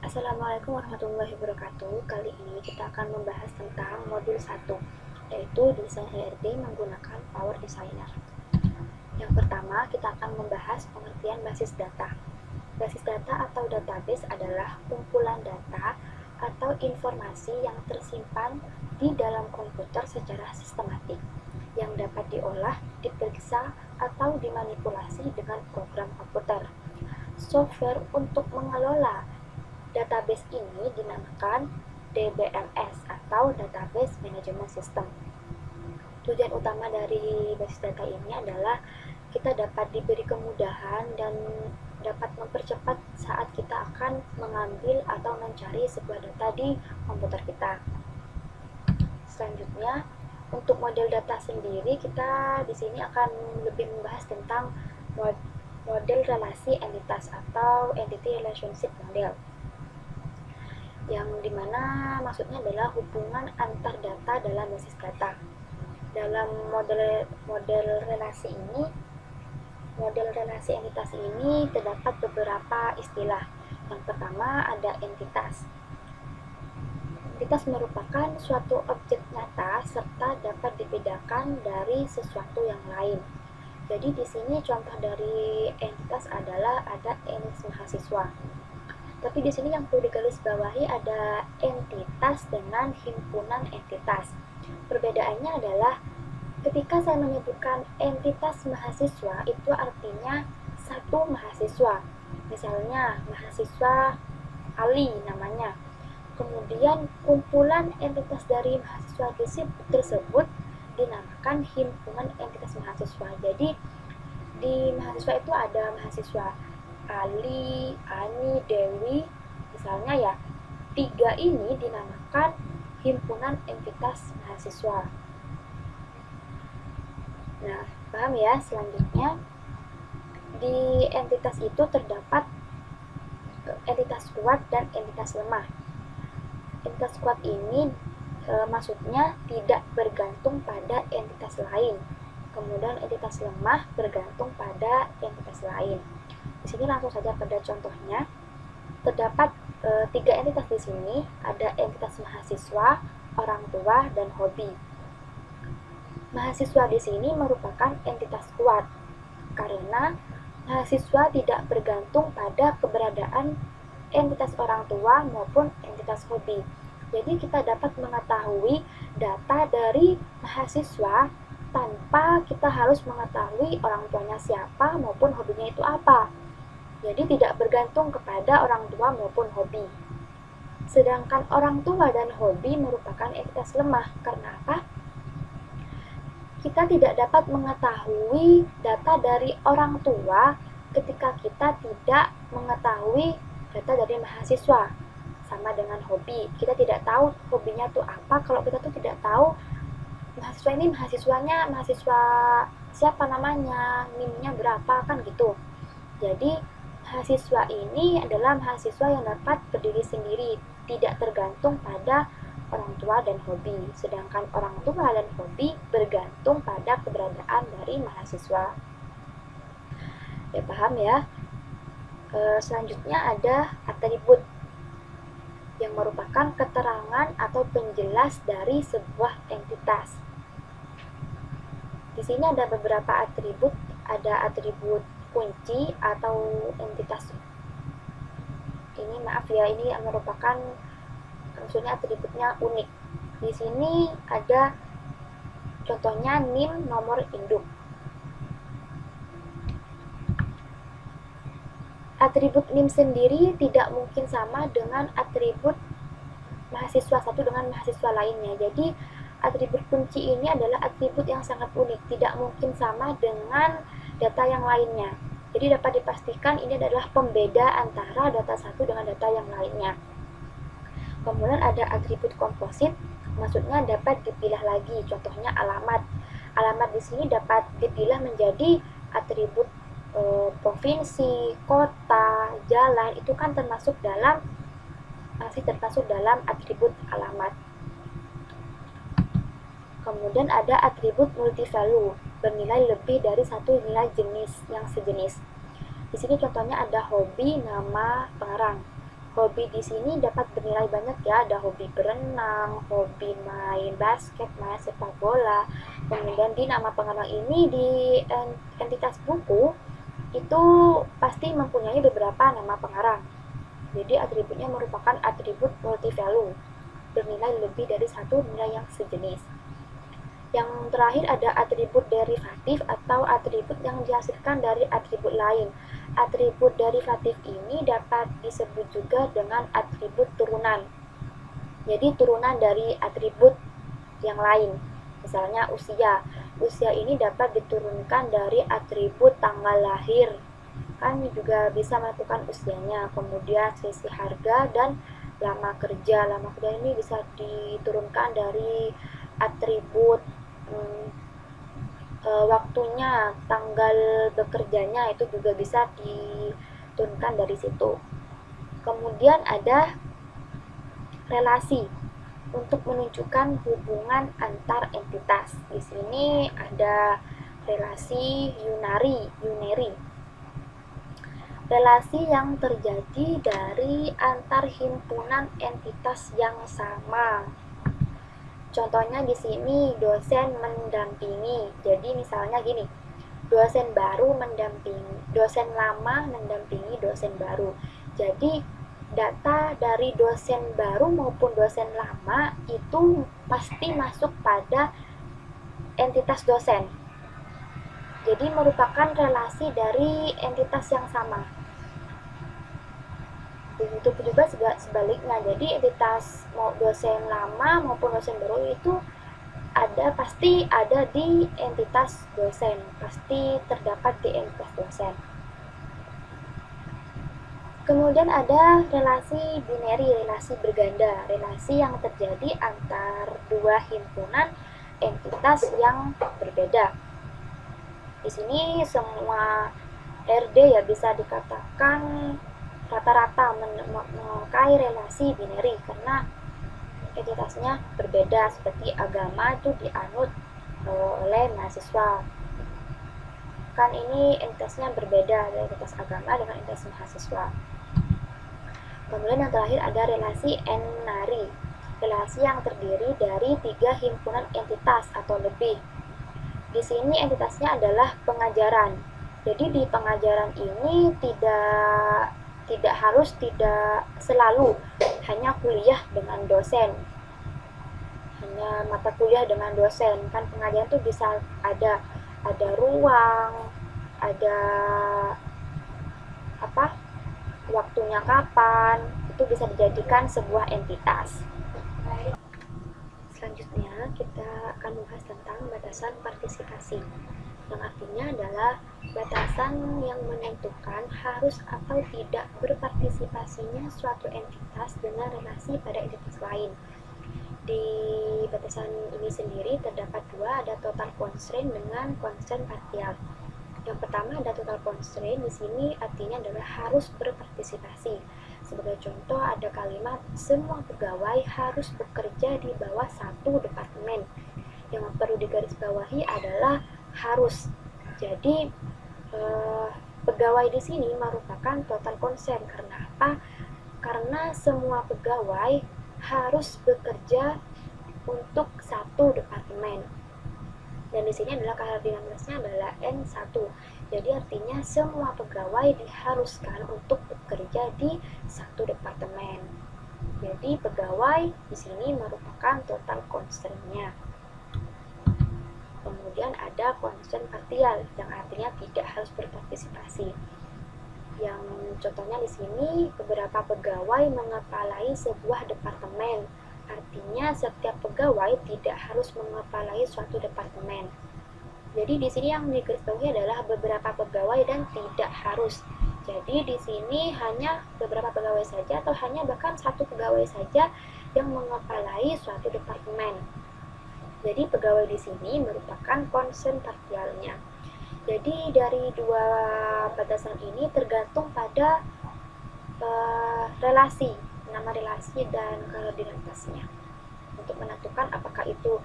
Assalamualaikum warahmatullahi wabarakatuh. Kali ini kita akan membahas tentang modul 1, yaitu desain HRD menggunakan Power Designer. Yang pertama, kita akan membahas pengertian basis data. Basis data atau database adalah kumpulan data atau informasi yang tersimpan di dalam komputer secara sistematik, yang dapat diolah, diperiksa, atau dimanipulasi dengan program komputer. Software untuk mengelola database ini dinamakan DBMS atau Database Management System. Tujuan utama dari basis data ini adalah kita dapat diberi kemudahan dan dapat mempercepat saat kita akan mengambil atau mencari sebuah data di komputer kita. Selanjutnya, untuk model data sendiri, kita di sini akan lebih membahas tentang model relasi entitas atau Entity Relationship Model, yang dimana maksudnya adalah hubungan antar data dalam basis data. Dalam model relasi entitas ini terdapat beberapa istilah. Yang pertama ada entitas. Entitas merupakan suatu objek nyata serta dapat dibedakan dari sesuatu yang lain. Jadi di sini contoh dari entitas adalah ada entitas mahasiswa. Tapi di sini yang perlu digarisbawahi ada entitas dengan himpunan entitas. Perbedaannya adalah ketika saya menyebutkan entitas mahasiswa, itu artinya satu mahasiswa. Misalnya mahasiswa Ali namanya. Kemudian kumpulan entitas dari mahasiswa tersebut dinamakan himpunan entitas mahasiswa. Jadi di mahasiswa itu ada mahasiswa Ali, Ani, Dewi, misalnya ya, 3 ini dinamakan himpunan entitas mahasiswa. Nah, paham ya? Selanjutnya, di entitas itu terdapat entitas kuat dan entitas lemah. Entitas kuat ini maksudnya tidak bergantung pada entitas lain. Kemudian entitas lemah bergantung pada entitas lain. Di sini langsung saja pada contohnya. Terdapat 3 entitas di sini, ada entitas mahasiswa, orang tua, dan hobi. Mahasiswa di sini merupakan entitas kuat karena mahasiswa tidak bergantung pada keberadaan entitas orang tua maupun entitas hobi. Jadi kita dapat mengetahui data dari mahasiswa tanpa kita harus mengetahui orang tuanya siapa maupun hobinya itu apa. Jadi tidak bergantung kepada orang tua maupun hobi. Sedangkan orang tua dan hobi merupakan entitas lemah. Karena apa? Kita tidak dapat mengetahui data dari orang tua ketika kita tidak mengetahui data dari mahasiswa. Sama dengan hobi. Kita tidak tahu hobinya itu apa kalau kita tuh tidak tahu mahasiswa ini mahasiswa siapa namanya, NIM-nya berapa, kan gitu. Jadi mahasiswa ini adalah mahasiswa yang dapat berdiri sendiri, tidak tergantung pada orang tua dan hobi. Sedangkan orang tua dan hobi bergantung pada keberadaan dari mahasiswa. Ya, paham ya? Selanjutnya ada atribut, yang merupakan keterangan atau penjelas dari sebuah entitas. Di sini ada beberapa atribut, ada atribut kunci atau entitas. Ini maaf ya, ini merupakan maksudnya atributnya unik. Di sini ada contohnya NIM, nomor induk. Atribut NIM sendiri tidak mungkin sama dengan atribut mahasiswa satu dengan mahasiswa lainnya. Jadi atribut kunci ini adalah atribut yang sangat unik, tidak mungkin sama dengan data yang lainnya. Jadi dapat dipastikan ini adalah pembeda antara data satu dengan data yang lainnya. Kemudian ada atribut komposit, maksudnya dapat dipilah lagi. Contohnya alamat. Alamat di sini dapat dipilah menjadi atribut provinsi, kota, jalan, itu kan masih termasuk dalam atribut alamat. Kemudian ada atribut multivalue, bernilai lebih dari satu nilai jenis yang sejenis. Di sini contohnya ada hobi, nama, pengarang. Hobi di sini dapat bernilai banyak ya, ada hobi berenang, hobi main basket, main sepak bola. Kemudian di nama pengarang ini di entitas buku itu pasti mempunyai beberapa nama pengarang. Jadi atributnya merupakan atribut multi-value, bernilai lebih dari satu nilai yang sejenis. Yang terakhir ada atribut derivatif atau atribut yang dihasilkan dari atribut lain. Atribut derivatif ini dapat disebut juga dengan atribut turunan. Jadi turunan dari atribut yang lain. Misalnya usia. Usia ini dapat diturunkan dari atribut tanggal lahir. Kan juga bisa menentukan usianya. Kemudian selisih harga dan lama kerja. Lama kerja ini bisa diturunkan dari atribut waktunya, tanggal bekerjanya itu juga bisa diturunkan dari situ. Kemudian ada relasi untuk menunjukkan hubungan antar entitas. Di sini ada relasi unary. Relasi yang terjadi dari antar himpunan entitas yang sama. Contohnya di sini dosen mendampingi. Jadi misalnya gini, dosen baru mendampingi, dosen lama mendampingi dosen baru. Jadi data dari dosen baru maupun dosen lama itu pasti masuk pada entitas dosen. Jadi merupakan relasi dari entitas yang sama. Begitu juga sebaliknya. Jadi entitas mau dosen lama maupun dosen baru itu pasti ada di entitas dosen, pasti terdapat di entitas dosen. Kemudian ada relasi binary, relasi berganda, relasi yang terjadi antar dua himpunan entitas yang berbeda. Di sini semua RD ya bisa dikatakan rata-rata memakai relasi binary karena entitasnya berbeda, seperti agama itu dianut oleh mahasiswa. Kan ini entitasnya berbeda, entitas agama dengan entitas mahasiswa. Kemudian yang terakhir ada relasi n-nary, relasi yang terdiri dari 3 himpunan entitas atau lebih. Di sini entitasnya adalah pengajaran. Jadi di pengajaran ini tidak selalu hanya kuliah dengan dosen, hanya mata kuliah dengan dosen. Kan pengajaran itu bisa ada ruang, ada waktunya kapan, itu bisa dijadikan sebuah entitas. Selanjutnya kita akan membahas tentang batasan partisipasi, yang artinya adalah batasan yang menentukan harus atau tidak berpartisipasinya suatu entitas dengan relasi pada entitas lain. Di batasan ini sendiri terdapat dua, ada total constraint dengan constraint partial. Yang pertama ada total constraint, di sini artinya adalah harus berpartisipasi. Sebagai contoh ada kalimat semua pegawai harus bekerja di bawah satu departemen. Yang perlu digarisbawahi adalah harus. Jadi pegawai di sini merupakan total constraint. Karena apa? Karena semua pegawai harus bekerja untuk satu departemen. Dan di sini adalah kardinalitasnya adalah N1. Jadi artinya semua pegawai diharuskan untuk bekerja di satu departemen. Jadi pegawai di sini merupakan total constraint-nya. Kemudian ada constraint partial yang artinya tidak harus berpartisipasi. Yang contohnya di sini beberapa pegawai mengepalai sebuah departemen. Artinya setiap pegawai tidak harus mengepalai suatu departemen. Jadi di sini yang digarisbawahi adalah beberapa pegawai dan tidak harus. Jadi di sini hanya beberapa pegawai saja atau hanya bahkan satu pegawai saja yang mengepalai suatu departemen. Jadi pegawai di sini merupakan constraint partialnya. Jadi dari dua batasan ini tergantung pada relasi, nama relasi dan koordinatasinya untuk menentukan apakah itu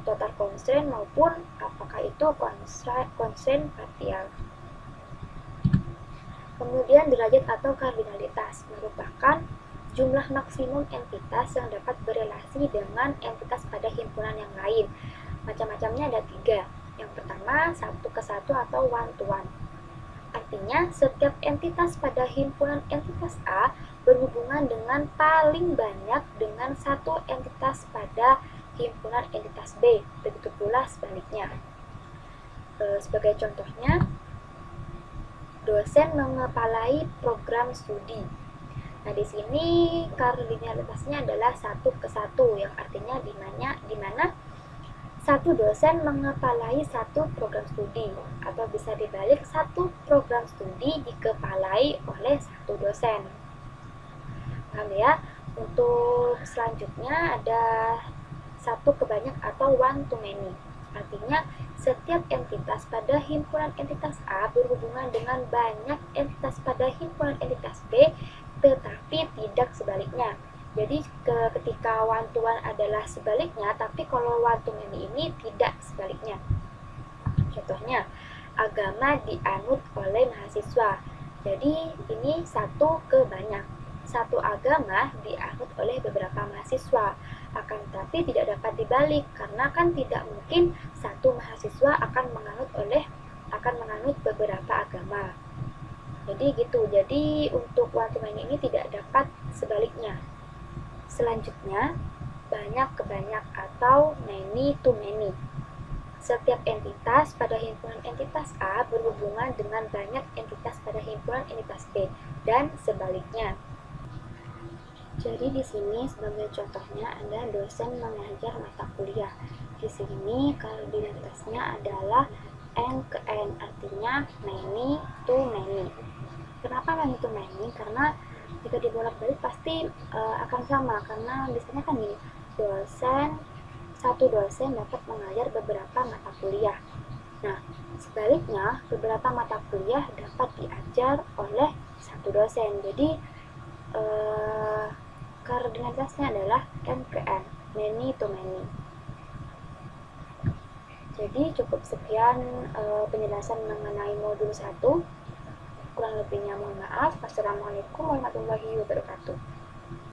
total constraint maupun apakah itu constraint partial. Kemudian derajat atau kardinalitas merupakan jumlah maksimum entitas yang dapat berelasi dengan entitas pada himpunan yang lain. Macam-macamnya ada 3. Yang pertama, 1-ke-1 atau one-to-one. Artinya, setiap entitas pada himpunan entitas A berhubungan dengan paling banyak dengan satu entitas pada himpunan entitas B. Begitu pula sebaliknya. Sebagai contohnya, dosen mengepalai program studi. Nah, di sini kardinalitasnya adalah 1-ke-1, yang artinya di mana satu dosen mengepalai satu program studi, atau bisa dibalik, satu program studi dikepalai oleh satu dosen. Paham ya? Untuk selanjutnya ada 1-ke-banyak atau one to many. Artinya, setiap entitas pada himpunan entitas A berhubungan dengan banyak entitas pada himpunan entitas B, tetapi tidak sebaliknya. Jadi ketika one to one adalah sebaliknya, tapi kalau one to many ini tidak sebaliknya. Contohnya, agama dianut oleh mahasiswa. Jadi ini 1-ke-banyak. Satu agama dianut oleh beberapa mahasiswa. Akan tetapi tidak dapat dibalik, karena kan tidak mungkin satu mahasiswa akan menganut beberapa agama. Jadi gitu. Jadi untuk one to many ini tidak dapat sebaliknya. Selanjutnya, banyak-ke-banyak atau many to many. Setiap entitas pada himpunan entitas A berhubungan dengan banyak entitas pada himpunan entitas B, dan sebaliknya. Jadi di sini sebagai contohnya ada dosen mengajar mata kuliah. Di sini kardinalitasnya adalah n ke n, artinya many to many. Kenapa many to many? Karena jika dibolak-balik pasti akan sama, karena biasanya kan gini, satu dosen dapat mengajar beberapa mata kuliah. Nah, sebaliknya beberapa mata kuliah dapat diajar oleh satu dosen. Jadi kardinalitasnya adalah n ke n, many to many. Jadi cukup sekian penjelasan mengenai modul 1. Kurang lebihnya mohon maaf. Wassalamualaikum warahmatullahi wabarakatuh.